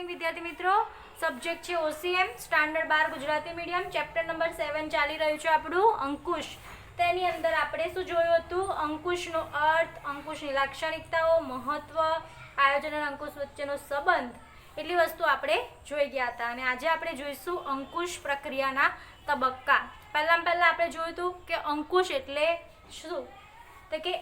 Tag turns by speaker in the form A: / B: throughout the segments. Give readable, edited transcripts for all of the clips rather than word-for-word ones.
A: વિદ્યાર્થી મિત્રો, સબ્જેક્ટ છે OCM standard 12 Gujarati medium, chapter number 7 ચાલી રહ્યું છે આપણું અંકુશ. તેની અંદર આપણે શું જોયું હતું? અંકુશનો અર્થ, અંકુશની લાક્ષણિકતાઓ, મહત્વ, આયોજન અને અંકુશ વચ્ચેનો સંબંધ, એટલી વસ્તુ આપણે જોઈ ગયા હતા. અને આજે આપણે જોઈશું અંકુશ પ્રક્રિયાના તબક્કા. પહેલા આપણે જોયું હતું કે અંકુશ એટલે શું, તો કે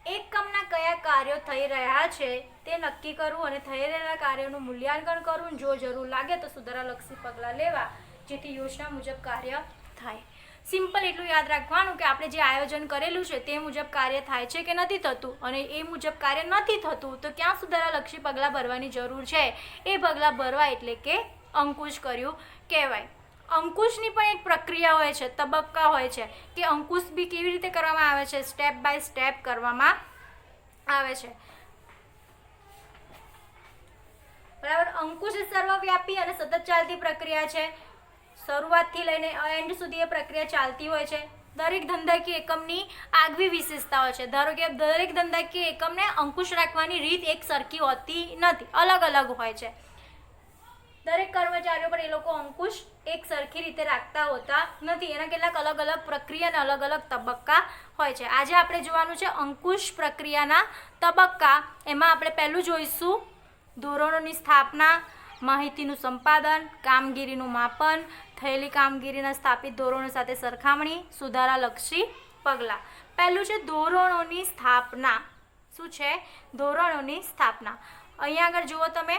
A: એકમના કયા કાર્યો થઈ રહ્યા છે તે નક્કી કરવું અને થઈ રહેલા કાર્યોનું મૂલ્યાંકન કરવું, જો જરૂર લાગે તો સુધારાલક્ષી પગલાં લેવા જેથી યોજના મુજબ કાર્ય થાય. સિમ્પલ એટલું યાદ રાખવાનું કે આપણે જે આયોજન કરેલું છે તે મુજબ કાર્ય થાય છે કે નથી થતું, અને એ મુજબ કાર્ય નથી થતું તો ક્યાં સુધારાલક્ષી પગલાં ભરવાની જરૂર છે, એ પગલાં ભરવા એટલે કે અંકુશ કર્યું કહેવાય. અંકુશની પણ એક પ્રક્રિયા હોય છે, તબક્કા હોય છે કે અંકુશ બી કેવી રીતે કરવામાં આવે છે, સ્ટેપ બાય સ્ટેપ કરવામાં આવે છે. બરાબર. અંકુશ એ સર્વવ્યાપી અને સતત ચાલતી પ્રક્રિયા છે. શરૂઆતથી લઈને એન્ડ સુધી એ પ્રક્રિયા ચાલતી હોય છે. દરેક ધંધાકીય એકમની આગવી વિશેષતાઓ છે. ધારો કે દરેક ધંધાકીય એકમને અંકુશ રાખવાની રીત એક સરખી હોતી નથી, અલગ અલગ હોય છે. દરેક કર્મચારીઓ પર એ લોકો અંકુશ એક સરખી રીતે રાખતા હોતા નથી. એના કેટલાક અલગ અલગ પ્રક્રિયા અને અલગ અલગ તબક્કા હોય છે. આજે આપણે જોવાનું છે અંકુશ પ્રક્રિયાના તબક્કા. એમાં આપણે પહેલું જોઈશું ધોરણોની સ્થાપના, માહિતીનું સંપાદન, કામગીરીનું માપન, થયેલી કામગીરીના સ્થાપિત ધોરણો સાથે સરખામણી, સુધારાલક્ષી પગલાં. પહેલું છે ધોરણોની સ્થાપના. શું છે? ધોરણોની સ્થાપના. અહીંયા આગળ જુઓ તમે,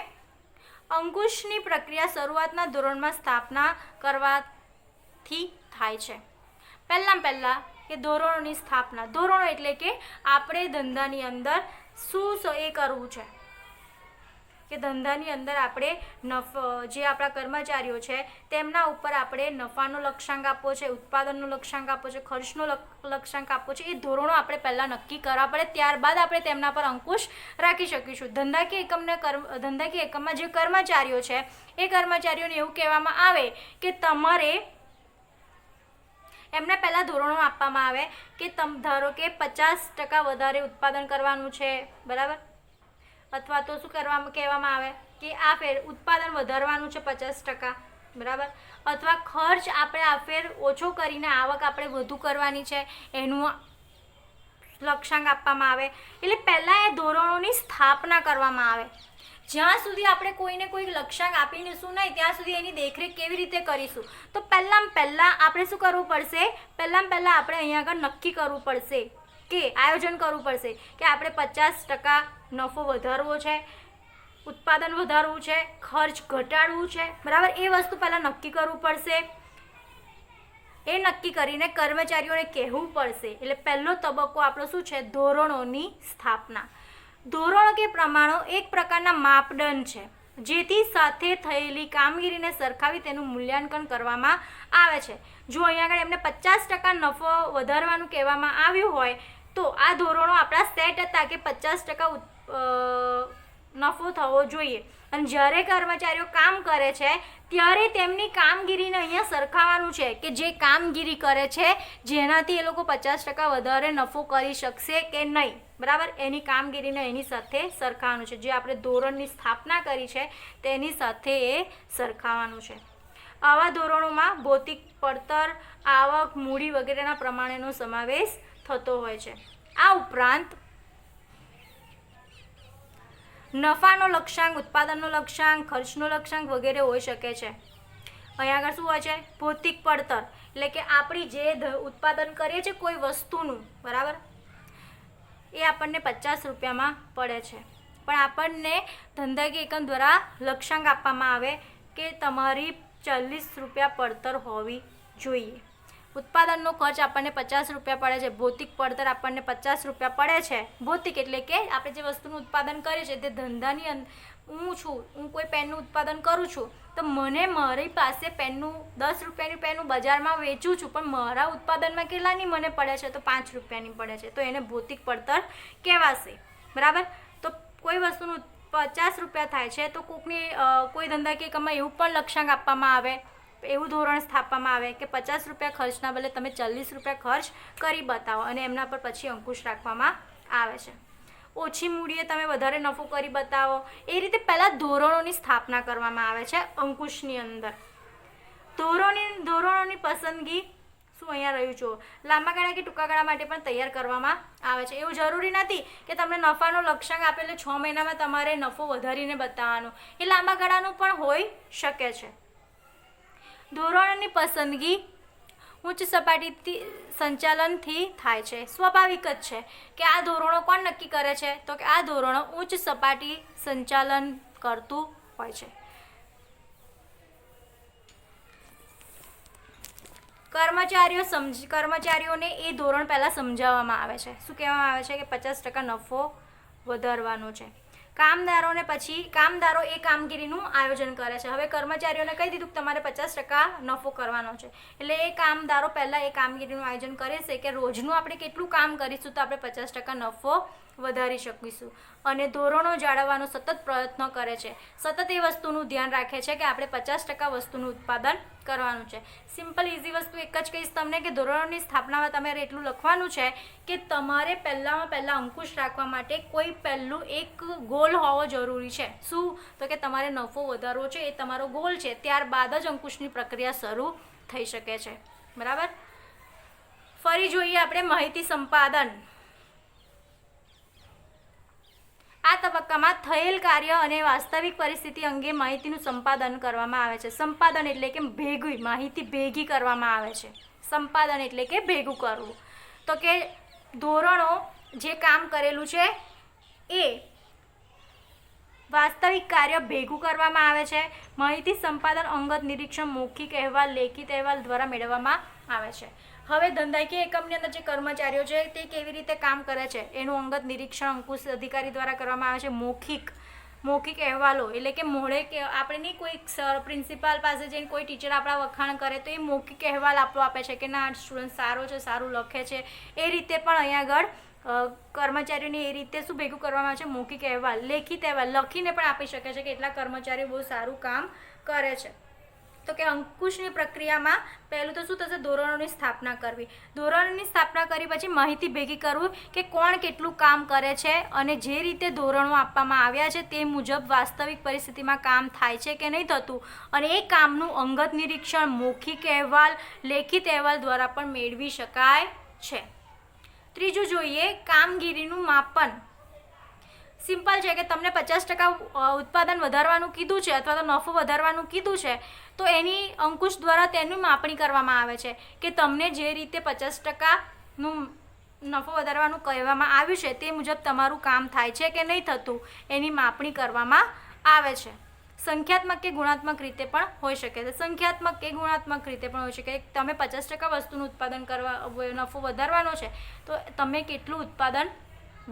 A: અંકુશની પ્રક્રિયા શરૂઆતના ધોરણમાં સ્થાપના કરવાથી થાય છે. પહેલાં કે ધોરણોની સ્થાપના. ધોરણો એટલે કે આપણે ધંધાની અંદર શું એ કરવું છે, કે ધંધાની અંદર આપણે જે આપણા કર્મચારીઓ છે તેમના ઉપર આપણે નફાનો લક્ષ્યાંક આપવો છે, ઉત્પાદનનો લક્ષ્યાંક આપવો છે, ખર્ચનો લક્ષ્યાંક આપવો છે. એ ધોરણો આપણે પહેલાં નક્કી કરવા પડે, ત્યારબાદ આપણે તેમના પર અંકુશ રાખી શકીશું. ધંધાકીય એકમમાં જે કર્મચારીઓ છે એ કર્મચારીઓને એવું કહેવામાં આવે કે તમારે એમને પહેલાં ધોરણો આપવામાં આવે કે ધારો કે 50% વધારે ઉત્પાદન કરવાનું છે, બરાબર, અથવા તો શું કહેવામાં આવે કે આ ફેર ઉત્પાદન વધારવાનું છે 50%, બરાબર, અથવા ખર્ચ આપણે આ ફેર ઓછો કરીને આવક આપણે વધુ કરવાની છે, એનું લક્ષ્યાંક આપવામાં આવે. એટલે પહેલાં એ ધોરણોની સ્થાપના કરવામાં આવે. જ્યાં સુધી આપણે કોઈને કોઈ લક્ષ્યાંક આપીશું નહીં ત્યાં સુધી એની દેખરેખ કેવી રીતે કરીશું? તો પહેલાં આપણે શું કરવું પડશે? પહેલાં આપણે અહીંયા આગળ નક્કી કરવું પડશે કે આયોજન કરવું પડશે કે આપણે 50% નફો વધારવો છે, ઉત્પાદન વધારવું છે, ખર્ચ ઘટાડવું છે, બરાબર. એ વસ્તુ પહેલાં નક્કી કરવું પડશે. એ નક્કી કરીને કર્મચારીઓને કહેવું પડશે. એટલે પહેલો તબક્કો આપણો શું છે? ધોરણોની સ્થાપના. ધોરણો કે પ્રમાણો એક પ્રકારના માપદંડ છે જેથી સાથે થયેલી કામગીરીને સરખાવી તેનું મૂલ્યાંકન કરવામાં આવે છે. જો અહીંયા આગળ એમને 50% નફો વધારવાનું કહેવામાં આવ્યું હોય તો આ ધોરણો આપણા સેટ હતા કે 50% નફો થવો જોઈએ. અને જ્યારે કર્મચારીઓ કામ કરે છે ત્યારે તેમની કામગીરીને અહીંયા સરખાવવાનું છે કે જે કામગીરી કરે છે જેનાથી એ લોકો 50% વધારે નફો કરી શકશે કે નહીં, બરાબર. એની કામગીરીને એની સાથે સરખાવવાનું છે. જે આપણે ધોરણની સ્થાપના કરી છે તેની સાથે એ સરખાવવાનું છે. આવા ધોરણોમાં ભૌતિક પડતર, આવક, મૂડી વગેરેના પ્રમાણેનો સમાવેશ થતો હોય છે. આ ઉપરાંત નફાનો લક્ષ્યાંક, ઉત્પાદનનો લક્ષ્યાંક, ખર્ચનો લક્ષ્યાંક વગેરે હોઈ શકે છે. અહીંયા આગળ શું હોય છે? ભૌતિક પડતર એટલે કે આપણી જે ઉત્પાદન કરીએ છીએ કોઈ વસ્તુનું, બરાબર, એ આપણને 50 રૂપિયામાં પડે છે, પણ આપણને ધંધાકીય એકમ દ્વારા લક્ષ્યાંક આપવામાં આવે કે તમારી 40 રૂપિયા પડતર હોવી જોઈએ. ઉત્પાદનનો ખર્ચ આપણને 50 રૂપિયા પડે છે, ભૌતિક પડતર આપણને 50 રૂપિયા પડે છે. ભૌતિક એટલે કે આપણે જે વસ્તુનું ઉત્પાદન કરીએ છીએ તે ધંધાની અંદર હું કોઈ પેનનું ઉત્પાદન કરું છું તો મારી પાસે પેનનું 10 રૂપિયાની પેન બજારમાં વેચું છું, પણ મારા ઉત્પાદનમાં કેટલાની મને પડે છે? તો 5 રૂપિયાની પડે છે, તો એને ભૌતિક પડતર કહેવાશે, બરાબર. તો કોઈ વસ્તુનું 50 રૂપિયા થાય છે તો કોઈ ધંધાકીય એકમમાં એવું પણ લક્ષ્યાંક આપવામાં આવે, એવું ધોરણ સ્થાપવામાં આવે કે 50 રૂપિયા ખર્ચના બદલે તમે 40 રૂપિયા ખર્ચ કરી બતાવો અને એમના પર પછી અંકુશ રાખવામાં આવે છે. ઓછી મૂડીએ તમે વધારે નફો કરી બતાવો, એ રીતે પહેલાં ધોરણોની સ્થાપના કરવામાં આવે છે અંકુશની અંદર. ધોરણોની પસંદગી શું અહીંયા રહ્યું છો, લાંબા ગાળા કે ટૂંકા ગાળા માટે પણ તૈયાર કરવામાં આવે છે. એવું જરૂરી નથી કે તમને નફાનો લક્ષ્યાંક આપે એટલે 6 મહિનામાં તમારે નફો વધારીને બતાવવાનો, એ લાંબા ગાળાનું પણ હોઈ શકે છે. ધોરણોની પસંદગી ઉચ્ચ સપાટીથી સંચાલનથી થાય છે. સ્વાભાવિક જ છે કે આ ધોરણો કોણ નક્કી કરે છે, તો કે આ ધોરણો ઉચ્ચ સપાટી સંચાલન કરતું હોય છે. કર્મચારીઓને એ ધોરણ પહેલાં સમજાવવામાં આવે છે. શું કહેવામાં આવે છે કે 50% નફો વધારવાનો છે. કામદારો એ કામગીરીનું આયોજન કરે છે. હવે કર્મચારીઓને કહી દીધું કે તમારે 50% નફો કરવાનો છે, એટલે એ કામદારો પહેલાં એ કામગીરીનું આયોજન કરે છે કે રોજનું આપણે કેટલું કામ કરીશું તો આપણે 50% નફો વધારી શકીશું. અને ધોરણો જાળવવાનો સતત પ્રયત્ન કરે છે. સતત એ વસ્તુનું ધ્યાન રાખે છે કે આપણે 50% વસ્તુનું ઉત્પાદન કરવાનું છે. સિમ્પલ ઇઝી વસ્તુ એક જ કહીશ તમને કે ધોરણોની સ્થાપનામાં તમારે એટલું લખવાનું છે કે તમારે પહેલાં અંકુશ રાખવા માટે કોઈ પહેલું એક ગોલ હોવો જરૂરી છે. શું, તો કે તમારે નફો વધારવો છે, એ તમારો ગોલ છે. ત્યારબાદ જ અંકુશની પ્રક્રિયા શરૂ થઈ શકે છે. બરાબર. ફરી જોઈએ આપણે માહિતી સંપાદન. આ તબક્કામાં થયેલ કાર્ય અને વાસ્તવિક પરિસ્થિતિ અંગે માહિતીનું સંપાદન કરવામાં આવે છે. સંપાદન એટલે કે ભેગું, માહિતી ભેગી કરવામાં આવે છે. સંપાદન એટલે કે ભેગું કરવું. તો કે ધોરણો જે કામ કરેલું છે એ વાસ્તવિક કાર્ય ભેગું કરવામાં આવે છે. માહિતી સંપાદન અંગત નિરીક્ષણ, મૌખિક અહેવાલ, લેખિત અહેવાલ દ્વારા મેળવવામાં આવે છે. હવે ધંધાકીય એકમની અંદર જે કર્મચારીઓ છે તે કેવી રીતે કામ કરે છે એનું અંગત નિરીક્ષણ અંકુશ અધિકારી દ્વારા કરવામાં આવે છે. મૌખિક અહેવાલો એટલે કે મોઢે કે આપણે નહીં કોઈ પ્રિન્સિપાલ પાસે જઈને કોઈ ટીચર આપણા વખાણ કરે તો એ મૌખિક અહેવાલ આપણો આપે છે કે ના સ્ટુડન્ટ સારો છે, સારું લખે છે. એ રીતે પણ અહીંયા આગળ કર્મચારીઓને એ રીતે શું ભેગું કરવામાં આવે છે, મૌખિક અહેવાલ. લેખિત અહેવાલ લખીને પણ આપી શકે છે કે એટલા કર્મચારીઓ બહુ સારું કામ કરે છે. તો કે અંકુશની પ્રક્રિયામાં પહેલું તો શું થશે, ધોરણોની સ્થાપના કરવી. ધોરણોની સ્થાપના કરી પછી માહિતી ભેગી કરવું કે કોણ કેટલું કામ કરે છે અને જે રીતે ધોરણો આપવામાં આવ્યા છે તે મુજબ વાસ્તવિક પરિસ્થિતિમાં કામ થાય છે કે નહીં થતું, અને એ કામનું અંગત નિરીક્ષણ, મૌખિક અહેવાલ, લેખિત અહેવાલ દ્વારા પણ મેળવી શકાય છે. ત્રીજું જોઈએ કામગીરીનું માપન. સિમ્પલ છે કે તમને 50% ઉત્પાદન વધારવાનું કીધું છે અથવા તો નફો વધારવાનું કીધું છે તો એની અંકુશ દ્વારા તેની માપણી કરવામાં આવે છે કે તમને જે રીતે 50%નું નફો વધારવાનું કહેવામાં આવ્યું છે તે મુજબ તમારું કામ થાય છે કે નહીં થતું એની માપણી કરવામાં આવે છે. સંખ્યાત્મક કે ગુણાત્મક રીતે પણ હોઈ શકે છે. સંખ્યાત્મક કે ગુણાત્મક રીતે પણ હોઈ શકે. તમે 50% વસ્તુનું ઉત્પાદન નફો વધારવાનો છે તો તમે કેટલું ઉત્પાદન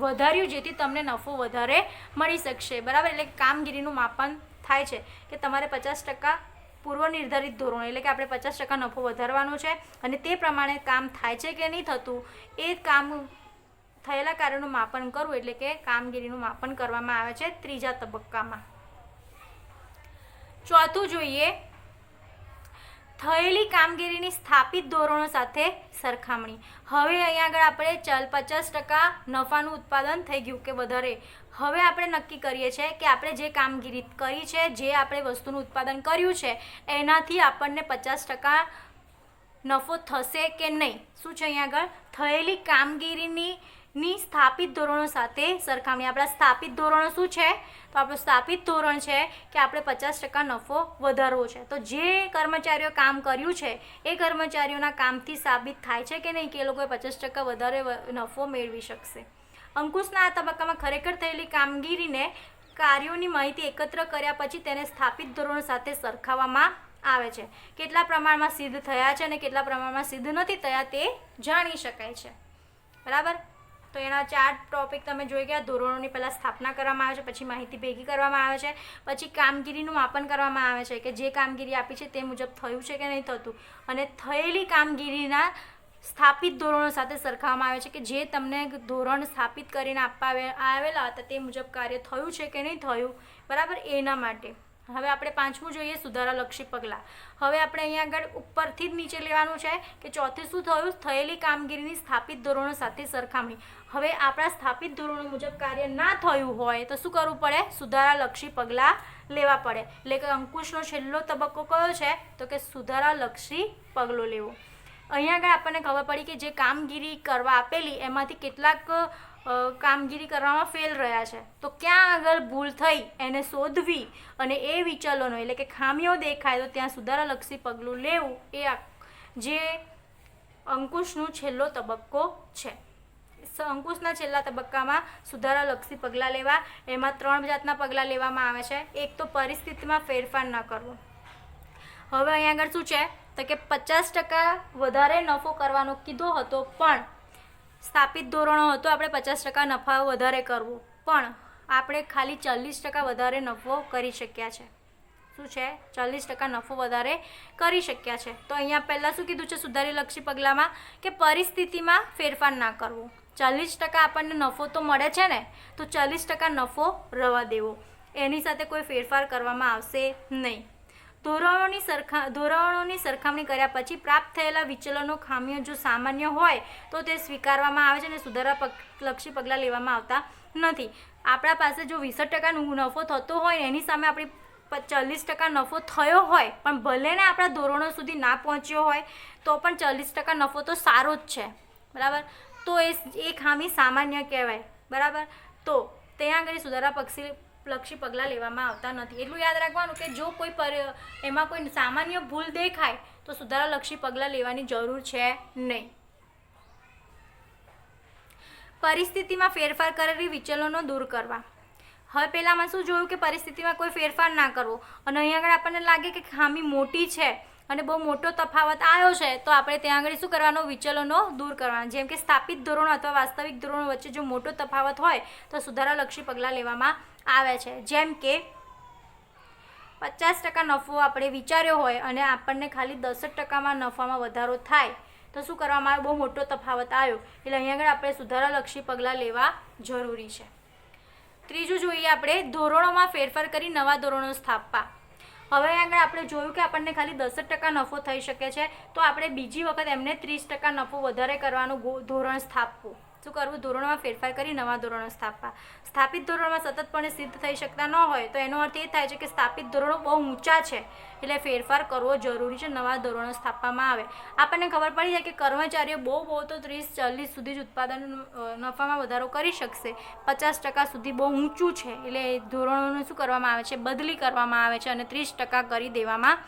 A: વધાર્યું જેથી તમને નફો વધારે મળી શકશે. બરાબર. એટલે કામગીરીનું માપન થાય છે કે તમારે 50% પૂર્વ નિર્ધારિત ધોરણો એટલે કે આપણે 50% નફો વધારવાનો છે અને તે પ્રમાણે કામ થાય છે કે નહીં થતું એ કામ થયેલા કાર્યનું માપન કરવું એટલે કે કામગીરીનું માપન કરવામાં આવે છે ત્રીજા તબક્કામાં. ચોથું જોઈએ થયેલી કામગીરીની સ્થાપિત ધોરણો સાથે સરખામણી. હવે અહીંયા આગળ આપણે 50% નફાનું ઉત્પાદન થઈ ગયું કે વધારે. હવે આપણે નક્કી કરીએ છીએ કે આપણે જે કામગીરી કરી છે, જે આપણે વસ્તુનું ઉત્પાદન કર્યું છે એનાથી આપણને 50% નફો થશે કે નહીં. શું છે અહીંયા આગળ થયેલી કામગીરીની સ્થાપિત ધોરણો સાથે સરખામણી. આપણા સ્થાપિત ધોરણો શું છે, તો આપણું સ્થાપિત ધોરણ છે કે આપણે 50% નફો વધારવો છે. તો જે કર્મચારીઓ કામ કર્યું છે એ કર્મચારીઓના કામથી સાબિત થાય છે કે નહીં કે એ લોકોએ 50% વધારે નફો મેળવી શકશે. અંકુશના આ તબક્કામાં ખરેખર થયેલી કામગીરીને કાર્યોની માહિતી એકત્ર કર્યા પછી તેને સ્થાપિત ધોરણો સાથે સરખાવવામાં આવે છે. કેટલા પ્રમાણમાં સિદ્ધ થયા છે અને કેટલા પ્રમાણમાં સિદ્ધ નથી થયા તે જાણી શકાય છે. બરાબર. તો એના 4 ટોપિક તમે જોઈ ગયા. ધોરણોની પહેલાં સ્થાપના કરવામાં આવે છે, પછી માહિતી ભેગી કરવામાં આવે છે, પછી કામગીરીનું માપન કરવામાં આવે છે કે જે કામગીરી આપી છે તે મુજબ થયું છે કે નહીં થતું, અને થયેલી કામગીરીના સ્થાપિત ધોરણો સાથે સરખાવવામાં આવે છે કે જે તમને ધોરણ સ્થાપિત કરીને આપવા આવેલા હતા તે મુજબ કાર્ય થયું છે કે નહીં થયું. બરાબર. એના માટે હવે આપણે પાંચમું જોઈએ સુધારાલક્ષી પગલાં. હવે આપણે અહીંયા આગળ ઉપરથી જ નીચે લેવાનું છે કે ચોથે શું થયું, થયેલી કામગીરીની સ્થાપિત ધોરણો સાથે સરખામણી. હવે આપણા સ્થાપિત ધોરણો મુજબ કાર્ય ના થયું હોય તો શું કરવું પડે, સુધારાલક્ષી પગલાં લેવા પડે. એટલે કે અંકુશનો છેલ્લો તબક્કો કયો છે, તો કે સુધારાલક્ષી પગલું લેવું. અહીંયા આગળ આપણને ખબર પડી કે જે કામગીરી કરવા આપેલી એમાંથી કેટલાક કામગીરી કરવામાં ફેલ રહ્યા છે, તો ક્યાં આગળ ભૂલ થઈ એને શોધવી અને એ વિચલનો એટલે કે ખામીઓ દેખાય તો ત્યાં સુધારાલક્ષી પગલું લેવું, એ જે અંકુશનો છેલ્લો તબક્કો છે. અંકુશના છેલ્લા તબક્કામાં સુધારાલક્ષી પગલાં લેવા. એમાં 3 જાતના પગલાં લેવામાં આવે છે. એક તો પરિસ્થિતિમાં ફેરફાર ન કરવો. હવે અહીંયા આગળ શું છે તો કે 50% વધારે નફો કરવાનો કીધો હતો, પણ સ્થાપિત ધોરણો હતો આપણે 50% નફા વધારે કરવો, પણ આપણે ખાલી 40% વધારે નફો કરી શક્યા છે. શું છે, 40% નફો વધારે કરી શક્યા છે. તો અહીંયા પહેલાં શું કીધું છે સુધારાલક્ષી પગલાંમાં કે પરિસ્થિતિમાં ફેરફાર ના કરવો. 40% આપણને નફો તો મળે છે ને, તો 40% નફો રવા દેવો, એની સાથે કોઈ ફેરફાર કરવામાં આવશે નહીં. ધોરણોની સરખામણી કર્યા પછી પ્રાપ્ત થયેલા વિચલનો ખામીઓ જો સામાન્ય હોય તો તે સ્વીકારવામાં આવે છે અને સુધારાલક્ષી પગલાં લેવામાં આવતા નથી. આપણા પાસે જો 20% નફો થતો હોય એની સામે આપણી 40% નફો થયો હોય, પણ ભલે ને આપણા ધોરણો સુધી ના પહોંચ્યો હોય તો પણ 40% નફો તો સારો જ છે, બરાબર. તો એ ખામી સામાન્ય કહેવાય, બરાબર. તો ત્યાં આગળ સુધારાલક્ષી પગલાં લેવામાં આવતા નથી. એટલું યાદ રાખવાનું કે જો કોઈ એમાં કોઈ સામાન્ય ભૂલ દેખાય તો સુધારાલક્ષી પગલાં લેવાની જરૂર છે નહીં. પરિસ્થિતિમાં ફેરફાર કરેલી વિચલનો દૂર કરવા. હવે પહેલાંમાં શું જોયું કે પરિસ્થિતિમાં કોઈ ફેરફાર ના કરવો, અને અહીંયા આગળ આપણને લાગે કે ખામી મોટી છે અને બહુ મોટો તફાવત આવ્યો છે, તો આપણે ત્યાં આગળ શું કરવાનો, વિચલનો દૂર કરવાના. જેમ કે સ્થાપિત ધોરણો અથવા વાસ્તવિક ધોરણો વચ્ચે જો મોટો તફાવત હોય તો સુધારાલક્ષી પગલાં લેવામાં આવે છે. જેમ કે 50% નફો આપણે વિચાર્યો હોય અને આપણને ખાલી 10%માં નફામાં વધારો થાય તો શું કરવામાં આવે, બહુ મોટો તફાવત આવ્યો, એટલે અહીંયા આગળ આપણે સુધારાલક્ષી પગલાં લેવા જરૂરી છે. ત્રીજું જોઈએ આપણે ધોરણોમાં ફેરફાર કરી નવા ધોરણો સ્થાપવા. હવે આગળ આપણે જોયું કે આપણને ખાલી 10% નફો થઈ શકે છે, તો આપણે બીજી વખત એમને 30% નફો વધારે કરવાનું ધોરણ સ્થાપવું. શું કરવું, ધોરણોમાં ફેરફાર કરી નવા ધોરણો સ્થાપવા. સ્થાપિત ધોરણોમાં સતતપણે સિદ્ધ થઈ શકતા ન હોય તો એનો અર્થ એ થાય છે કે સ્થાપિત ધોરણો બહુ ઊંચા છે, એટલે ફેરફાર કરવો જરૂરી છે, નવા ધોરણો સ્થાપવામાં આવે. આપણને ખબર પડી જાય કે કર્મચારીઓ બહુ તો 30-40 સુધી જ ઉત્પાદન નફામાં વધારો કરી શકશે, 50% સુધી બહુ ઊંચું છે, એટલે ધોરણોનું શું કરવામાં આવે છે, બદલી કરવામાં આવે છે અને 30% કરી દેવામાં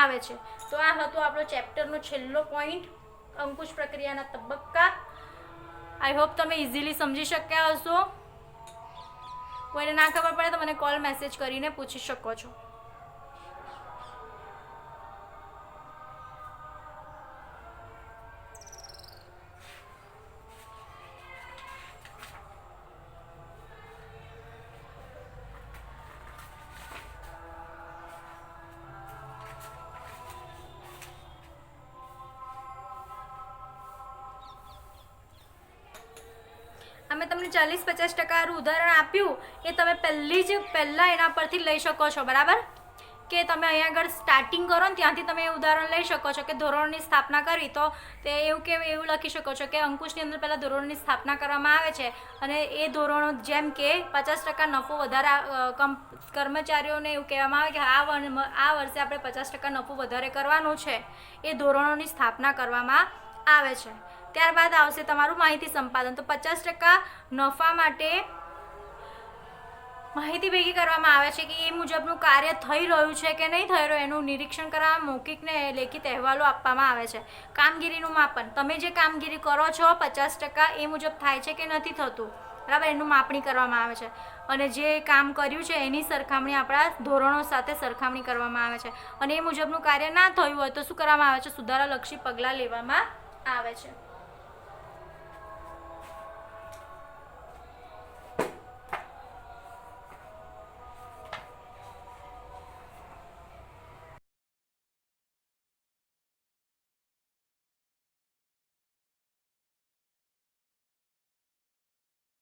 A: આવે છે. તો આ હતો આપણો ચેપ્ટરનો છેલ્લો પોઈન્ટ, અંકુશ પ્રક્રિયાના તબક્કા. આઈ હોપ તમે ઇઝીલી સમજી શક્યા હશો. કોઈને ના ખબર પડે તો મને કોલ મેસેજ કરીને પૂછી શકો છો. અમે તમને 40-50% ઉદાહરણ આપ્યું, એ તમે પહેલાં એના પરથી લઈ શકો છો, બરાબર. કે તમે અહીંયા આગળ સ્ટાર્ટિંગ કરો ને ત્યાંથી તમે એ ઉદાહરણ લઈ શકો છો કે ધોરણોની સ્થાપના કરવી, તો તે એવું લખી શકો છો કે અંકુશની અંદર પહેલાં ધોરણોની સ્થાપના કરવામાં આવે છે અને એ ધોરણો જેમ કે 50% નફો વધારે કર્મચારીઓને એવું કહેવામાં આવે કે આ વર્ષે આપણે 50% નફો વધારે કરવાનો છે, એ ધોરણોની સ્થાપના કરવામાં આવે છે. ત્યારબાદ આવશે તમારું માહિતી સંપાદન. તો 50% નફા માટે માહિતી ભેગી કરવામાં આવે છે કે એ મુજબનું કાર્ય થઈ રહ્યું છે કે નહીં થઈ રહ્યું, એનું નિરીક્ષણ કરવા મૌખિક ને લેખિત અહેવાલો આપવામાં આવે છે. કામગીરીનું માપન, તમે જે કામગીરી કરો છો 50% એ મુજબ થાય છે કે નથી થતું, બરાબર, એનું માપણી કરવામાં આવે છે. અને જે કામ કર્યું છે એની સરખામણી આપણા ધોરણો સાથે સરખામણી કરવામાં આવે છે, અને એ મુજબનું કાર્ય ના થયું હોય તો શું કરવામાં આવે છે, સુધારાલક્ષી પગલાં લેવામાં આવે છે.